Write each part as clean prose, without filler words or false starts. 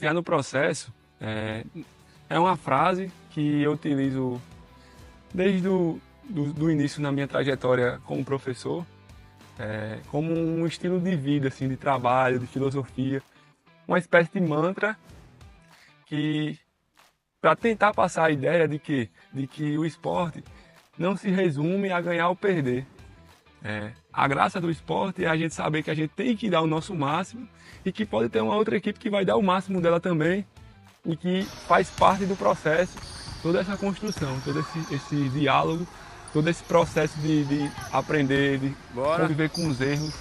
confiar no processo é uma frase que eu utilizo desde do início na minha trajetória como professor, como um estilo de vida, assim, de trabalho, de filosofia, uma espécie de mantra que para tentar passar a ideia de que o esporte não se resume a ganhar ou perder. A graça do esporte é a gente saber que a gente tem que dar o nosso máximo e que pode ter uma outra equipe que vai dar o máximo dela também e que faz parte do processo, toda essa construção, todo esse diálogo, todo esse processo de aprender, de conviver com os erros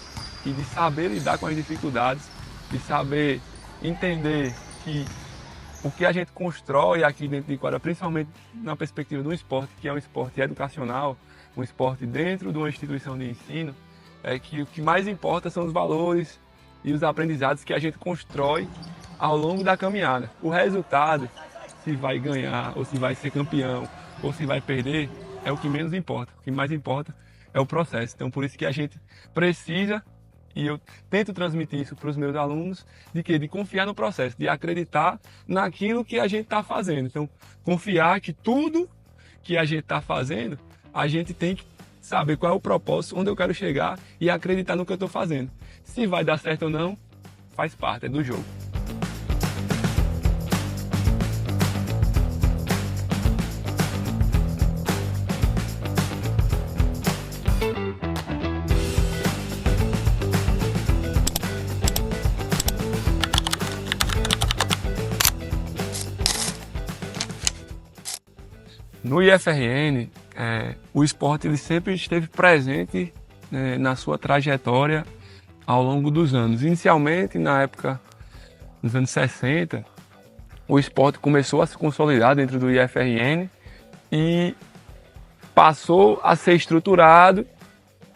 e de saber lidar com as dificuldades, de saber entender que o que a gente constrói aqui dentro de quadra, principalmente na perspectiva do esporte, que é um esporte educacional, um esporte dentro de uma instituição de ensino, é que o que mais importa são os valores e os aprendizados que a gente constrói ao longo da caminhada. O resultado, se vai ganhar, ou se vai ser campeão, ou se vai perder, é o que menos importa. O que mais importa é o processo. Então, por isso que a gente precisa, e eu tento transmitir isso para os meus alunos, de confiar no processo, de acreditar naquilo que a gente está fazendo. Então, confiar que tudo que a gente está fazendo, a gente tem que saber qual é o propósito, onde eu quero chegar e acreditar no que eu estou fazendo. Se vai dar certo ou não, faz parte, é do jogo. No IFRN, o esporte ele sempre esteve presente, na sua trajetória ao longo dos anos. Inicialmente, na época dos anos 60, o esporte começou a se consolidar dentro do IFRN e passou a ser estruturado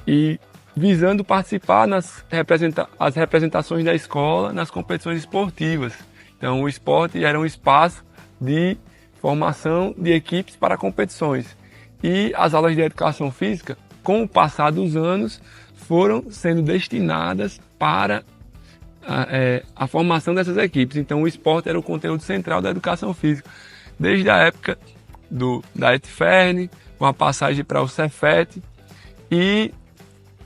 e visando participar as representações da escola nas competições esportivas. Então, o esporte era um espaço de formação de equipes para competições. E as aulas de educação física, com o passar dos anos, foram sendo destinadas para a formação dessas equipes. Então, o esporte era o conteúdo central da educação física. Desde a época da ETFERN, com a passagem para o Cefet, e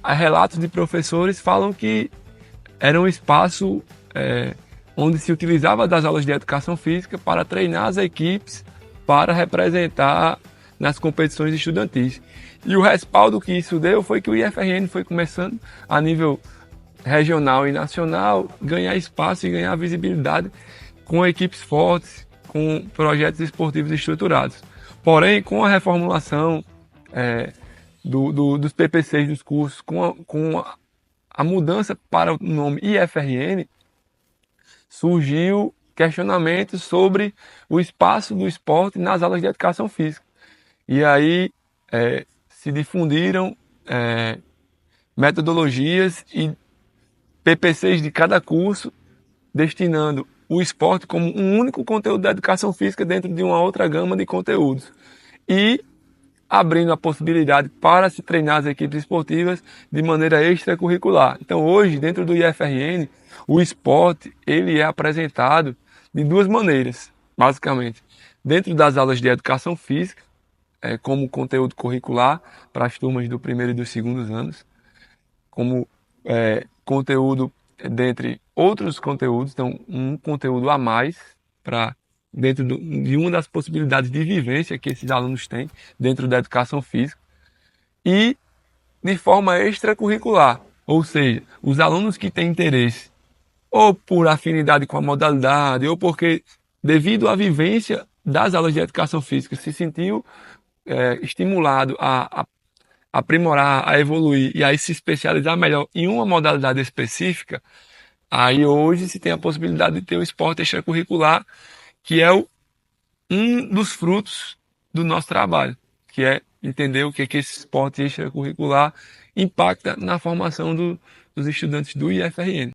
relatos de professores falam que era um espaço onde se utilizava das aulas de educação física para treinar as equipes para representar nas competições estudantis. E o respaldo que isso deu foi que o IFRN foi começando, a nível regional e nacional, ganhar espaço e ganhar visibilidade com equipes fortes, com projetos esportivos estruturados. Porém, com a reformulação dos PPCs dos cursos, com a mudança para o nome IFRN, surgiu questionamentos sobre o espaço do esporte nas aulas de educação física. E aí se difundiram metodologias e PPCs de cada curso, destinando o esporte como um único conteúdo da educação física dentro de uma outra gama de conteúdos. E abrindo a possibilidade para se treinar as equipes esportivas de maneira extracurricular. Então hoje, dentro do IFRN, o esporte ele é apresentado de duas maneiras, basicamente. Dentro das aulas de educação física, como conteúdo curricular para as turmas do primeiro e dos segundos anos, como conteúdo dentre outros conteúdos, então um conteúdo a mais para dentro de uma das possibilidades de vivência que esses alunos têm dentro da educação física, e de forma extracurricular, ou seja, os alunos que têm interesse ou por afinidade com a modalidade, ou porque devido à vivência das aulas de educação física se sentiu estimulado a aprimorar, a evoluir e a se especializar melhor em uma modalidade específica, aí hoje se tem a possibilidade de ter o esporte extracurricular, que é um dos frutos do nosso trabalho, que é entender o que esse esporte extracurricular impacta na formação dos estudantes do IFRN.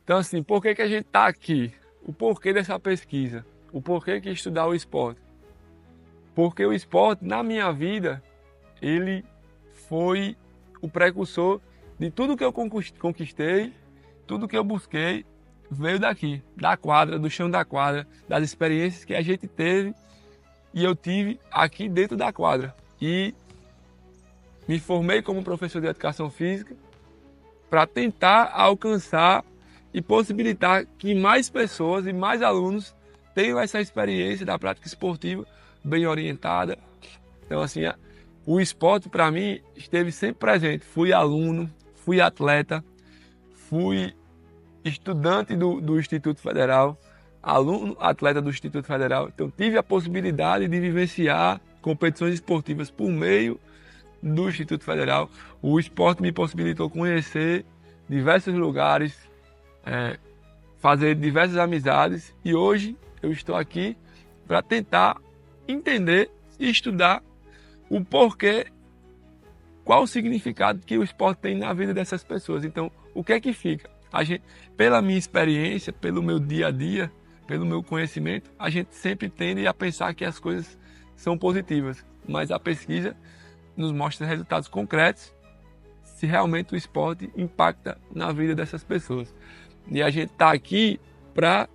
Então, assim, por que a gente está aqui? O porquê dessa pesquisa? O porquê que estudar o esporte? Porque o esporte, na minha vida, ele foi o precursor de tudo que eu conquistei, tudo que eu busquei, veio daqui, da quadra, do chão da quadra, das experiências que a gente teve e eu tive aqui dentro da quadra. E me formei como professor de educação física para tentar alcançar e possibilitar que mais pessoas e mais alunos tenham essa experiência da prática esportiva bem orientada. Então, assim, o esporte para mim esteve sempre presente. Fui aluno, fui atleta, fui estudante do Instituto Federal, aluno, atleta do Instituto Federal. Então, tive a possibilidade de vivenciar competições esportivas por meio do Instituto Federal. O esporte me possibilitou conhecer diversos lugares, fazer diversas amizades e hoje eu estou aqui para tentar entender e estudar o porquê, qual o significado que o esporte tem na vida dessas pessoas. Então, o que é que fica? Pela minha experiência, pelo meu dia a dia, pelo meu conhecimento, a gente sempre tende a pensar que as coisas são positivas, mas a pesquisa nos mostra resultados concretos se realmente o esporte impacta na vida dessas pessoas. E a gente está aqui para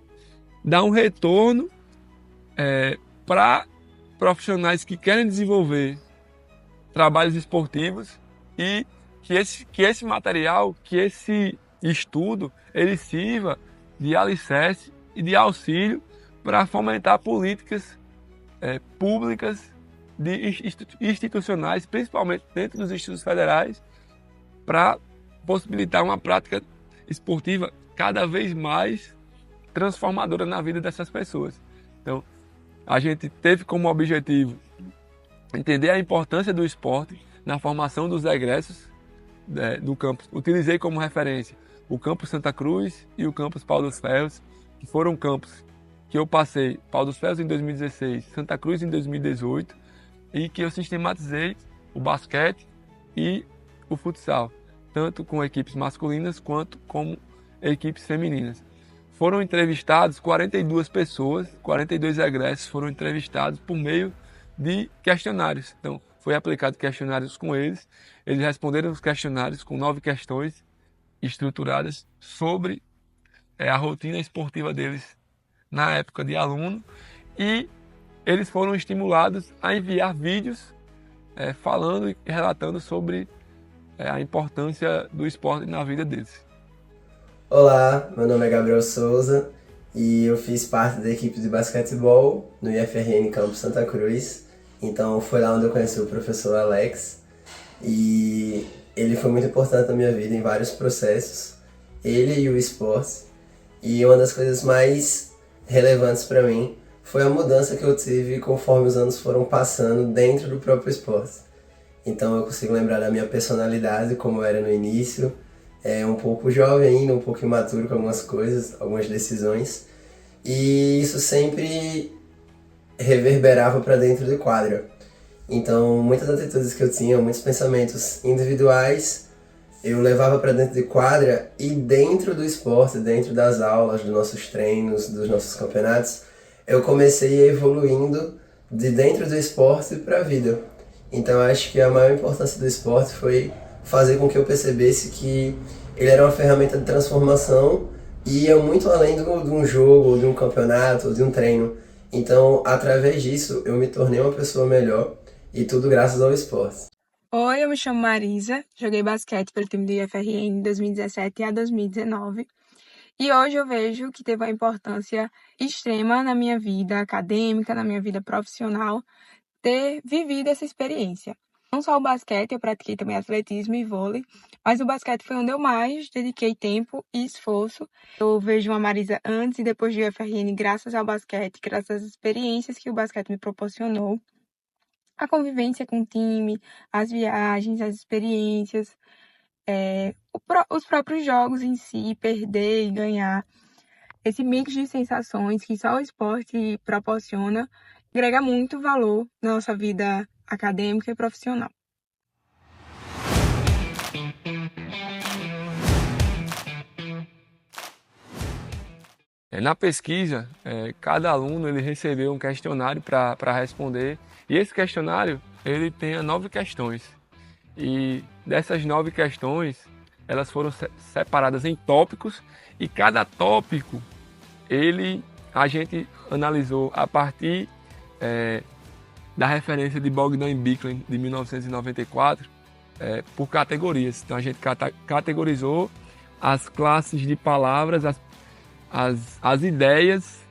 dar um retorno para profissionais que querem desenvolver trabalhos esportivos e que esse material, que esse estudo, ele sirva de alicerce e de auxílio para fomentar políticas públicas, institucionais, principalmente dentro dos institutos federais, para possibilitar uma prática esportiva cada vez mais transformadora na vida dessas pessoas. Então, a gente teve como objetivo entender a importância do esporte na formação dos egressos do campus. Utilizei como referência o campus Santa Cruz e o campus Pau dos Ferros, que foram campos que eu passei, Pau dos Ferros em 2016, Santa Cruz em 2018, e que eu sistematizei o basquete e o futsal, tanto com equipes masculinas quanto com equipes femininas. Foram entrevistados 42 pessoas, 42 egressos foram entrevistados por meio de questionários. Então, foi aplicado questionários com eles, eles responderam os questionários com 9 questões estruturadas sobre a rotina esportiva deles na época de aluno, e eles foram estimulados a enviar vídeos falando e relatando sobre a importância do esporte na vida deles. Olá, meu nome é Gabriel Souza e eu fiz parte da equipe de basquetebol no IFRN Campus Santa Cruz. Então foi lá onde eu conheci o professor Alex e ele foi muito importante na minha vida em vários processos, ele e o esporte. E uma das coisas mais relevantes para mim foi a mudança que eu tive conforme os anos foram passando dentro do próprio esporte. Então eu consigo lembrar da minha personalidade, como eu era no início, um pouco jovem ainda, um pouco imaturo com algumas coisas, algumas decisões. E isso sempre reverberava para dentro de quadra. Então muitas atitudes que eu tinha, muitos pensamentos individuais, eu levava para dentro de quadra e dentro do esporte, dentro das aulas, dos nossos treinos, dos nossos campeonatos, eu comecei evoluindo de dentro do esporte para a vida. Então acho que a maior importância do esporte foi fazer com que eu percebesse que ele era uma ferramenta de transformação e ia muito além de um jogo, ou de um campeonato, ou de um treino. Então, através disso, eu me tornei uma pessoa melhor e tudo graças ao esporte. Oi, eu me chamo Marisa, joguei basquete pelo time do IFRN de 2017 a 2019 e hoje eu vejo que teve uma importância extrema na minha vida acadêmica, na minha vida profissional, ter vivido essa experiência. Não só o basquete, eu pratiquei também atletismo e vôlei, mas o basquete foi onde eu mais dediquei tempo e esforço. Eu vejo uma Marisa antes e depois do IFRN graças ao basquete, graças às experiências que o basquete me proporcionou. A convivência com o time, as viagens, as experiências, os próprios jogos em si, perder e ganhar. Esse mix de sensações que só o esporte proporciona, agrega muito valor na nossa vida acadêmica e profissional. Na pesquisa, cada aluno ele recebeu um questionário para responder, e esse questionário ele tem 9 questões. E dessas 9 questões, elas foram separadas em tópicos e cada tópico a gente analisou a partir da referência de Bogdan e Bicklin de 1994 por categorias. Então a gente categorizou as classes de palavras, as ideias,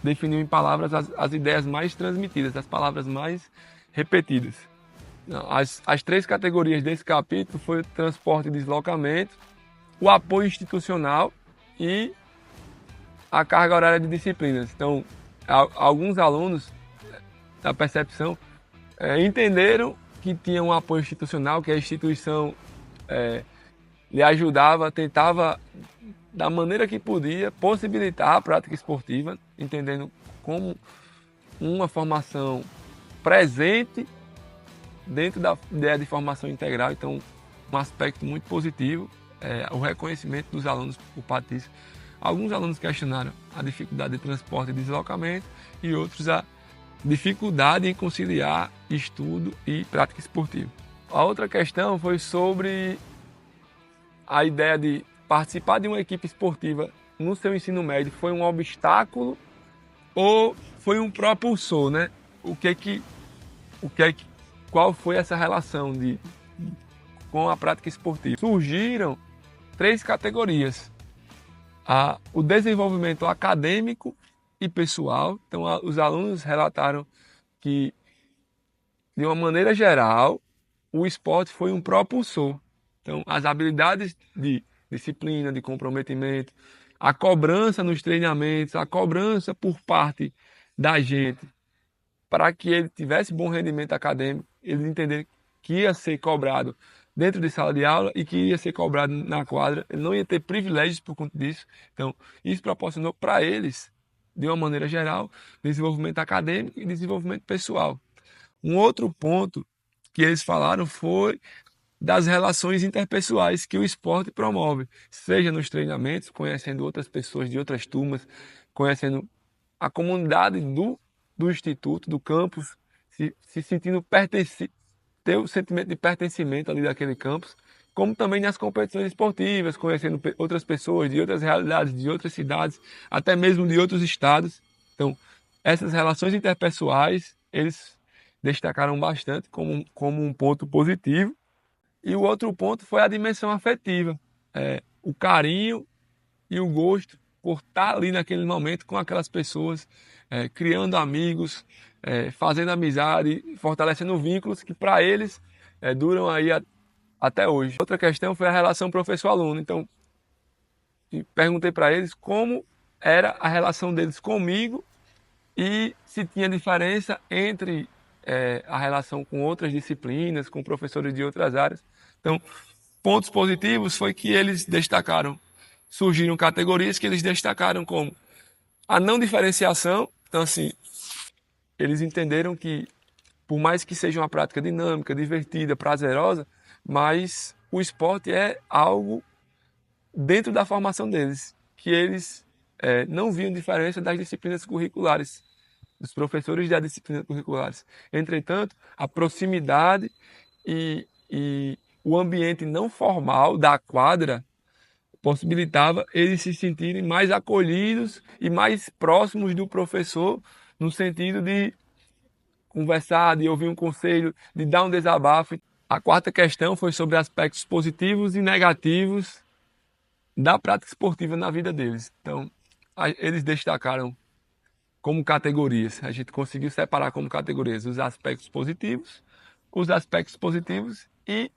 definiu em palavras as ideias mais transmitidas, as palavras mais repetidas. As 3 categorias desse capítulo foi o transporte e deslocamento, o apoio institucional e a carga horária de disciplinas. Então, alguns alunos da percepção entenderam que tinha um apoio institucional, que a instituição lhe ajudava, tentava, da maneira que podia, possibilitar a prática esportiva, entendendo como uma formação presente dentro da ideia de formação integral. Então, um aspecto muito positivo é o reconhecimento dos alunos por parte disso. Alguns alunos questionaram a dificuldade de transporte e deslocamento e outros a dificuldade em conciliar estudo e prática esportiva. A outra questão foi sobre a ideia de participar de uma equipe esportiva no seu ensino médio foi um obstáculo ou foi um propulsor, né? Qual foi essa relação com a prática esportiva? Surgiram 3 categorias: o desenvolvimento acadêmico e pessoal. Então, os alunos relataram que, de uma maneira geral, o esporte foi um propulsor. Então, as habilidades de disciplina, de comprometimento, a cobrança nos treinamentos, a cobrança por parte da gente, para que ele tivesse bom rendimento acadêmico, eles entenderam que ia ser cobrado dentro de sala de aula e que ia ser cobrado na quadra. Ele não ia ter privilégios por conta disso. Então, isso proporcionou para eles, de uma maneira geral, desenvolvimento acadêmico e desenvolvimento pessoal. Um outro ponto que eles falaram foi das relações interpessoais que o esporte promove, seja nos treinamentos, conhecendo outras pessoas de outras turmas, conhecendo a comunidade do instituto, do campus, se sentindo pertencente, ter o sentimento de pertencimento ali daquele campus, como também nas competições esportivas, conhecendo outras pessoas de outras realidades, de outras cidades, até mesmo de outros estados. Então, essas relações interpessoais, eles destacaram bastante como um ponto positivo. E o outro ponto foi a dimensão afetiva, o carinho e o gosto por estar ali naquele momento com aquelas pessoas, criando amigos, fazendo amizade, fortalecendo vínculos que para eles duram aí até hoje. Outra questão foi a relação professor-aluno. Então, perguntei para eles como era a relação deles comigo e se tinha diferença entre a relação com outras disciplinas, com professores de outras áreas. Então, pontos positivos foi que eles destacaram, surgiram categorias que eles destacaram como a não diferenciação. Então, assim, eles entenderam que, por mais que seja uma prática dinâmica, divertida, prazerosa, mas o esporte é algo dentro da formação deles, que eles não viam diferença das disciplinas curriculares, dos professores das disciplinas curriculares. Entretanto, a proximidade e o ambiente não formal da quadra possibilitava eles se sentirem mais acolhidos e mais próximos do professor, no sentido de conversar, de ouvir um conselho, de dar um desabafo. A quarta questão foi sobre aspectos positivos e negativos da prática esportiva na vida deles. Então, eles destacaram como categorias. A gente conseguiu separar como categorias os aspectos positivos e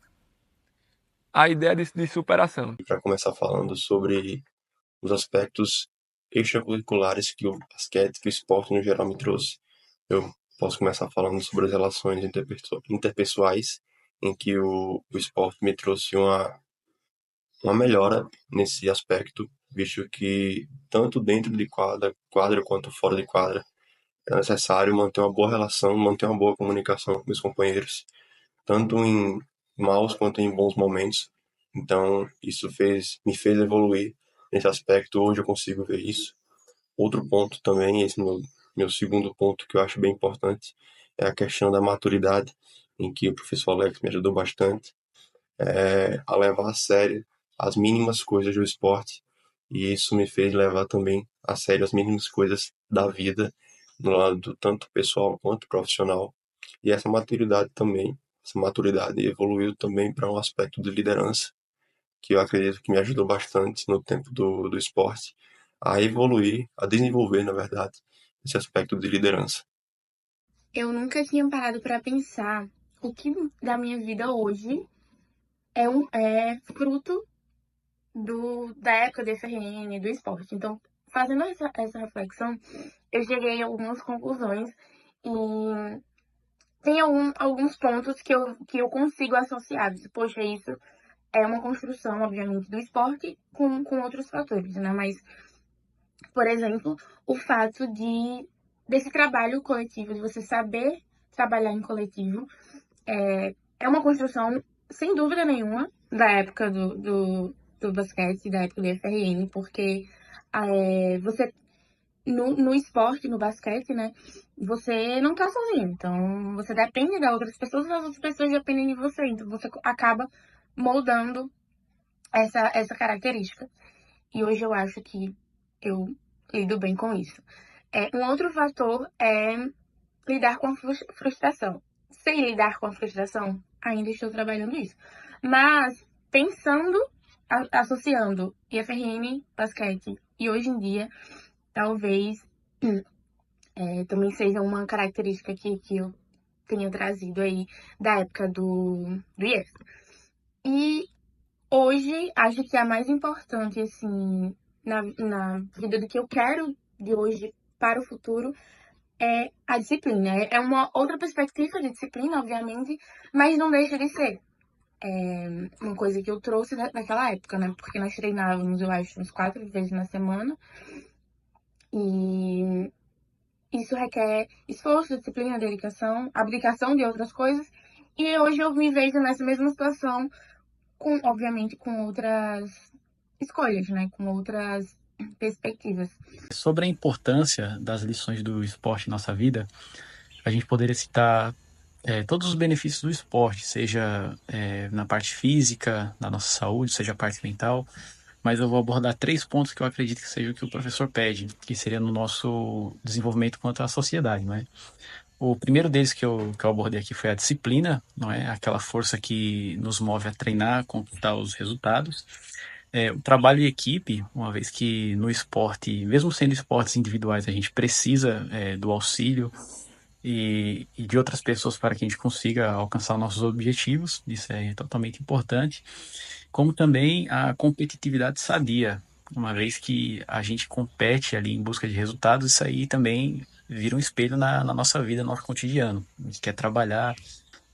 a ideia de superação. Para começar falando sobre os aspectos extracurriculares que o basquete, que o esporte no geral me trouxe. Eu posso começar falando sobre as relações interpessoais, em que o esporte me trouxe uma melhora nesse aspecto, visto que tanto dentro de quadra quanto fora de quadra é necessário manter uma boa relação, manter uma boa comunicação com meus companheiros, tanto em maus quanto em bons momentos. Então, isso me fez evoluir nesse aspecto. Hoje eu consigo ver isso. Outro ponto também, esse meu segundo ponto que eu acho bem importante, é a questão da maturidade, em que o professor Alex me ajudou bastante. a levar a sério as mínimas coisas do esporte, e isso me fez levar também a sério as mínimas coisas da vida, no lado tanto pessoal quanto profissional. E essa maturidade evoluiu também para um aspecto de liderança, que eu acredito que me ajudou bastante no tempo do esporte, a evoluir, a desenvolver, na verdade, esse aspecto de liderança. Eu nunca tinha parado para pensar o que da minha vida hoje é fruto da época do FRN, do esporte. Então, fazendo essa reflexão, eu cheguei a algumas conclusões e tem alguns pontos que eu consigo associar. Poxa, isso é uma construção, obviamente, do esporte com outros fatores, né? Mas, por exemplo, o fato desse trabalho coletivo, de você saber trabalhar em coletivo, é uma construção, sem dúvida nenhuma, da época do basquete, da época do FRN, porque você, no esporte, no basquete, né, você não tá sozinho. Então, você depende das outras pessoas e as outras pessoas dependem de você. Então, você acaba moldando essa característica. E hoje eu acho que eu lido bem com isso. Um outro fator é lidar com a frustração. Sem lidar com a frustração, ainda estou trabalhando isso. Mas, pensando, associando IFRN, basquete e hoje em dia, talvez também seja uma característica que eu tenha trazido aí da época do IF. E hoje, acho que a mais importante, assim, na vida do que eu quero de hoje para o futuro é a disciplina. É uma outra perspectiva de disciplina, obviamente, mas não deixa de ser. Uma coisa que eu trouxe daquela época, né? Porque nós treinávamos, eu acho, uns 4 vezes na semana. E isso requer esforço, disciplina, dedicação, abdicação de outras coisas. E hoje eu me vejo nessa mesma situação, obviamente, com outras escolhas, né? Com outras perspectivas. Sobre a importância das lições do esporte em nossa vida, a gente poderia citar todos os benefícios do esporte, seja na parte física, na nossa saúde, seja a parte mental, mas eu vou abordar 3 pontos que eu acredito que seja o que o professor pede, que seria no nosso desenvolvimento quanto à sociedade, não é? O primeiro deles que eu abordei aqui foi a disciplina, não é? Aquela força que nos move a treinar, conquistar os resultados. O trabalho em equipe, uma vez que no esporte, mesmo sendo esportes individuais, a gente precisa do auxílio e de outras pessoas para que a gente consiga alcançar nossos objetivos, isso é totalmente importante, como também a competitividade sadia, uma vez que a gente compete ali em busca de resultados, isso aí também vira um espelho na nossa vida, no nosso cotidiano. A gente quer trabalhar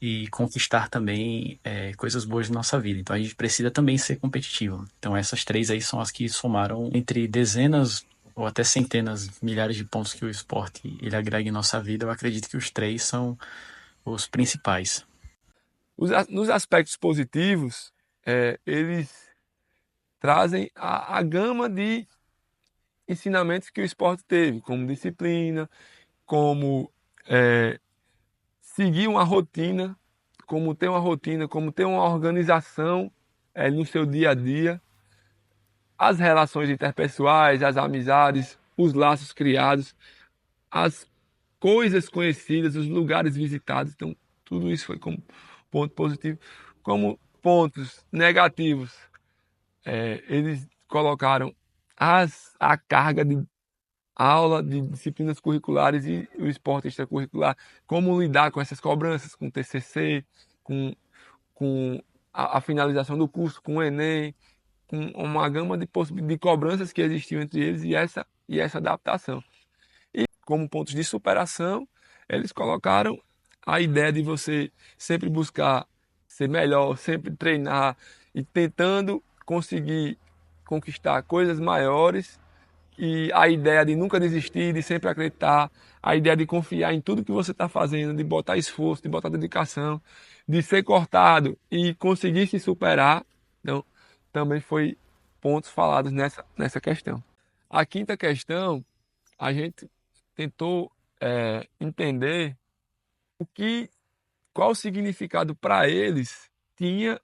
e conquistar também coisas boas na nossa vida. Então a gente precisa também ser competitivo. Então essas 3 aí são as que somaram entre dezenas ou até centenas, milhares de pontos que o esporte ele agrega em nossa vida. Eu acredito que os 3 são os principais. Nos aspectos positivos, eles trazem a gama de ensinamentos que o esporte teve, como disciplina, como seguir uma rotina, como ter uma organização no seu dia a dia, as relações interpessoais, as amizades, os laços criados, as coisas conhecidas, os lugares visitados. Então, tudo isso foi como ponto positivo. Como pontos negativos, eles colocaram a carga de aula de disciplinas curriculares e o esporte extracurricular, como lidar com essas cobranças, com o TCC, com a finalização do curso, com o Enem, com uma gama de cobranças que existiam entre eles e essa adaptação. E como pontos de superação, eles colocaram a ideia de você sempre buscar ser melhor, sempre treinar e tentando conseguir conquistar coisas maiores, e a ideia de nunca desistir, de sempre acreditar, a ideia de confiar em tudo que você está fazendo, de botar esforço, de botar dedicação, de ser cortado e conseguir se superar. Então, também foi pontos falados nessa questão. A quinta questão, a gente tentou entender qual o significado para eles tinha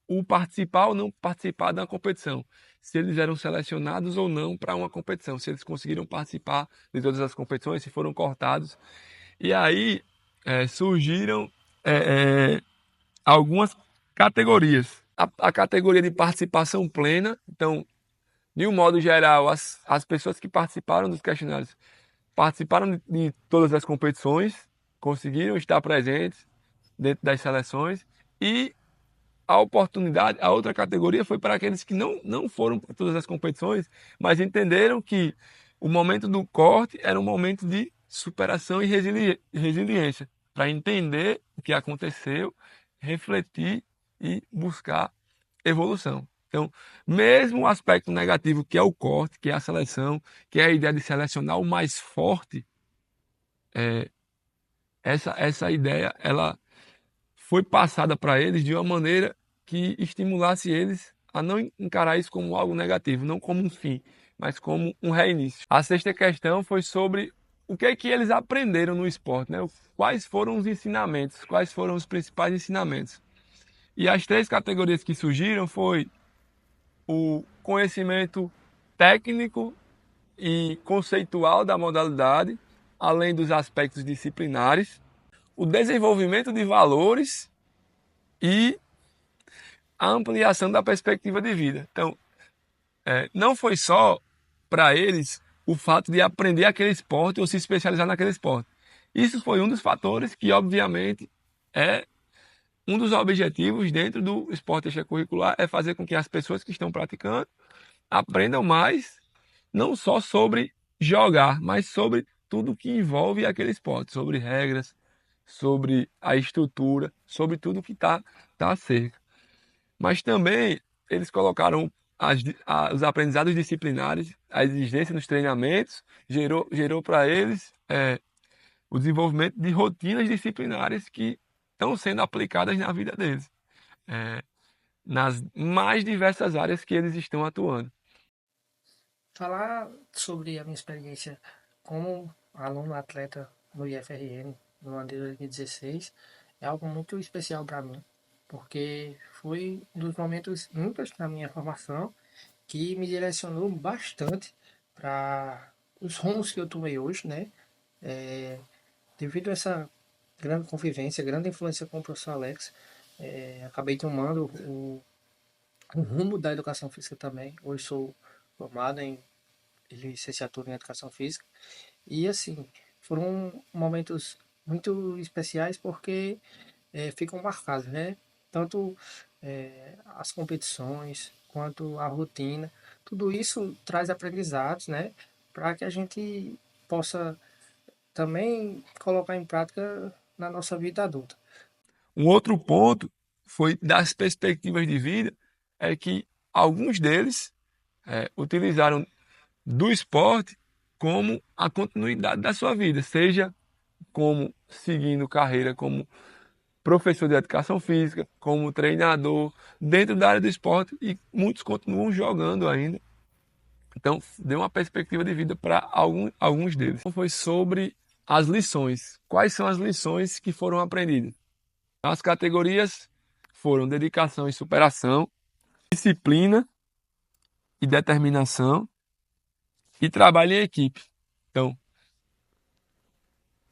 o participar ou não participar da competição, se eles eram selecionados ou não para uma competição, se eles conseguiram participar de todas as competições, se foram cortados. E aí surgiram algumas categorias. A categoria de participação plena, então, de um modo geral, as pessoas que participaram dos questionários participaram de todas as competições, conseguiram estar presentes dentro das seleções, e a oportunidade, a outra categoria foi para aqueles que não foram para todas as competições, mas entenderam que o momento do corte era um momento de superação e resiliência, para entender o que aconteceu, refletir e buscar evolução. Então, mesmo o aspecto negativo, que é o corte, que é a seleção, que é a ideia de selecionar o mais forte, essa ideia ela foi passada para eles de uma maneira que estimulasse eles a não encarar isso como algo negativo, não como um fim, mas como um reinício. A sexta questão foi sobre o que é que eles aprenderam no esporte, né? Quais foram os ensinamentos, quais foram os principais ensinamentos. E as três categorias que surgiram foi o conhecimento técnico e conceitual da modalidade, além dos aspectos disciplinares, o desenvolvimento de valores e a ampliação da perspectiva de vida. Então, não foi só para eles o fato de aprender aquele esporte ou se especializar naquele esporte. Isso foi um dos fatores que, obviamente, é um dos objetivos dentro do esporte extracurricular, é fazer com que as pessoas que estão praticando aprendam mais, não só sobre jogar, mas sobre tudo que envolve aquele esporte, sobre regras, sobre a estrutura, sobre tudo que está cerca. Mas também eles colocaram os aprendizados disciplinares, a exigência nos treinamentos, gerou para eles o desenvolvimento de rotinas disciplinares que estão sendo aplicadas na vida deles, nas mais diversas áreas que eles estão atuando. Falar sobre a minha experiência como aluno atleta no IFRN no ano de 2016 é algo muito especial para mim, porque foi um dos momentos ímpares na minha formação que me direcionou bastante para os rumos que eu tomei hoje, né? Devido a essa grande convivência, grande influência com o professor Alex, acabei tomando o rumo da educação física também. Hoje sou formado em licenciatura em educação física e assim foram momentos muito especiais porque ficam marcados, né? Tanto as competições quanto a rotina, tudo isso traz aprendizados, né? Para que a gente possa também colocar em prática na nossa vida adulta. Um outro ponto foi das perspectivas de vida, é que alguns deles utilizaram do esporte como a continuidade da sua vida, seja como seguindo carreira como professor de educação física, como treinador dentro da área do esporte, e muitos continuam jogando ainda. Então, deu uma perspectiva de vida para alguns deles. Então, foi sobre as lições. Quais são as lições que foram aprendidas? As categorias foram dedicação e superação, disciplina e determinação e trabalho em equipe. Então,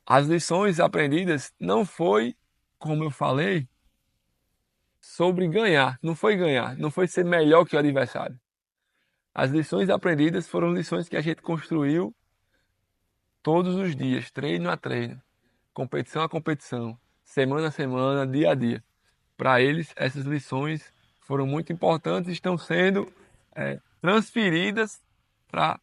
as lições aprendidas não foi, como eu falei, sobre ganhar. Não foi ser melhor que o adversário. As lições aprendidas foram lições que a gente construiu todos os dias, treino a treino, competição a competição, semana a semana, dia a dia. Para eles, essas lições foram muito importantes e estão sendo transferidas para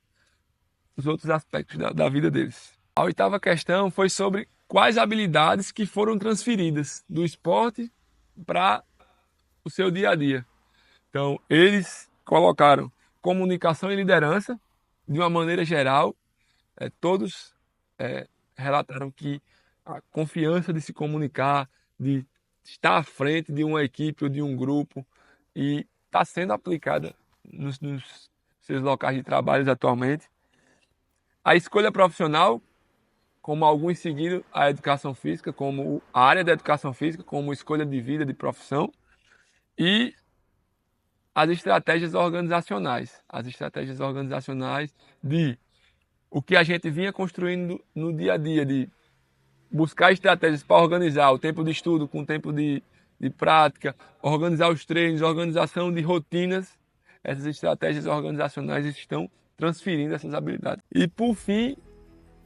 os outros aspectos da vida deles. A oitava questão foi sobre quais habilidades que foram transferidas do esporte para o seu dia a dia. Então, eles colocaram comunicação e liderança de uma maneira geral. Todos relataram que a confiança de se comunicar, de estar à frente de uma equipe ou de um grupo, e está sendo aplicada nos seus locais de trabalho atualmente. A escolha profissional, como alguns seguiram a educação física, como a área da educação física, como escolha de vida, de profissão. E as estratégias organizacionais. As estratégias organizacionais de o que a gente vinha construindo no dia a dia, de buscar estratégias para organizar o tempo de estudo com o tempo de prática, organizar os treinos, organização de rotinas. Essas estratégias organizacionais estão transferindo essas habilidades. E, por fim,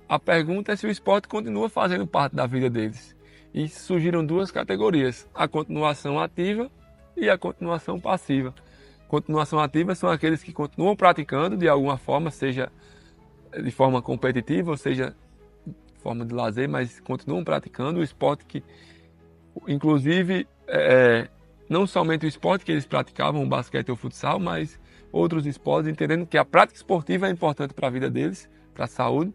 a pergunta é se o esporte continua fazendo parte da vida deles. E surgiram duas categorias, a continuação ativa e a continuação passiva. Continuação ativa são aqueles que continuam praticando de alguma forma, seja de forma competitiva, ou seja, de forma de lazer, mas continuam praticando o esporte que, inclusive, não somente o esporte que eles praticavam, o basquete ou o futsal, mas outros esportes, entendendo que a prática esportiva é importante para a vida deles, para a saúde.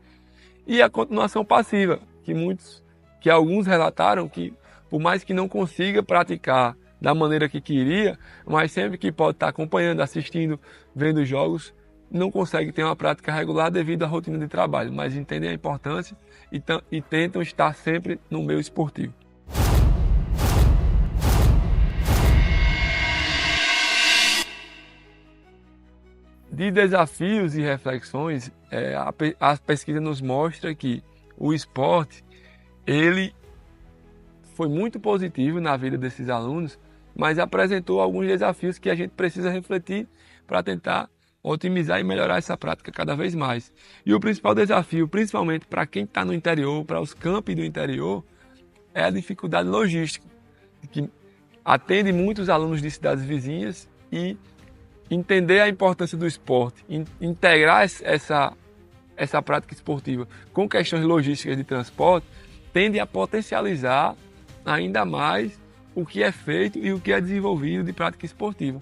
E a continuação passiva, que alguns relataram que, por mais que não consiga praticar da maneira que queria, mas sempre que pode estar acompanhando, assistindo, vendo jogos, não consegue ter uma prática regular devido à rotina de trabalho, mas entendem a importância e tentam estar sempre no meio esportivo. De desafios e reflexões, a pesquisa nos mostra que o esporte ele foi muito positivo na vida desses alunos, mas apresentou alguns desafios que a gente precisa refletir para tentar otimizar e melhorar essa prática cada vez mais. E o principal desafio, principalmente para quem está no interior, para os campi do interior, é a dificuldade logística, que atende muitos alunos de cidades vizinhas, e entender a importância do esporte, integrar essa prática esportiva com questões logísticas de transporte, tende a potencializar ainda mais o que é feito e o que é desenvolvido de prática esportiva.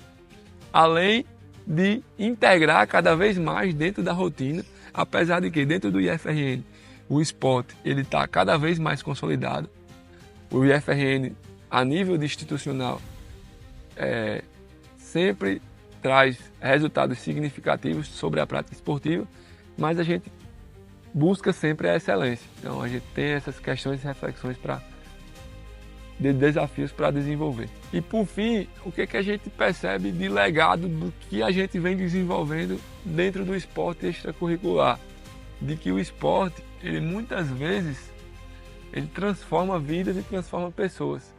Além de integrar cada vez mais dentro da rotina, apesar de que dentro do IFRN o esporte está cada vez mais consolidado. O IFRN, a nível de institucional, sempre traz resultados significativos sobre a prática esportiva, mas a gente busca sempre a excelência. Então a gente tem essas questões e reflexões de desafios para desenvolver. E por fim, o que a gente percebe de legado do que a gente vem desenvolvendo dentro do esporte extracurricular? De que o esporte, ele muitas vezes, ele transforma vidas e transforma pessoas.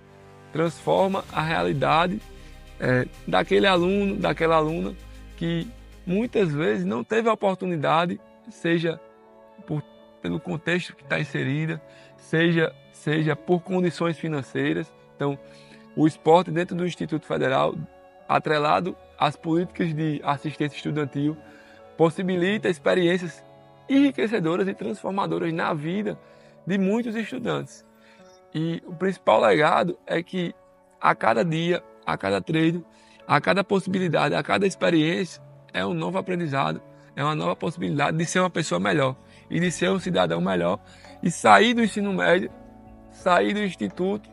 Transforma a realidade daquele aluno, daquela aluna que muitas vezes não teve a oportunidade, seja pelo contexto que está inserida, seja por condições financeiras. Então, o esporte dentro do Instituto Federal, atrelado às políticas de assistência estudantil, possibilita experiências enriquecedoras e transformadoras na vida de muitos estudantes. E o principal legado é que a cada dia, a cada treino, a cada possibilidade, a cada experiência é um novo aprendizado, é uma nova possibilidade de ser uma pessoa melhor e de ser um cidadão melhor e sair do ensino médio, sair do instituto,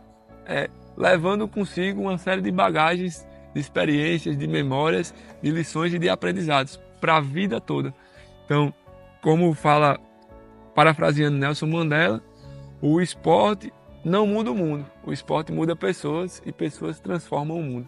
levando consigo uma série de bagagens, de experiências, de memórias, de lições e de aprendizados para a vida toda. Então, como fala, parafraseando Nelson Mandela, o esporte não muda o mundo, o esporte muda pessoas e pessoas transformam o mundo.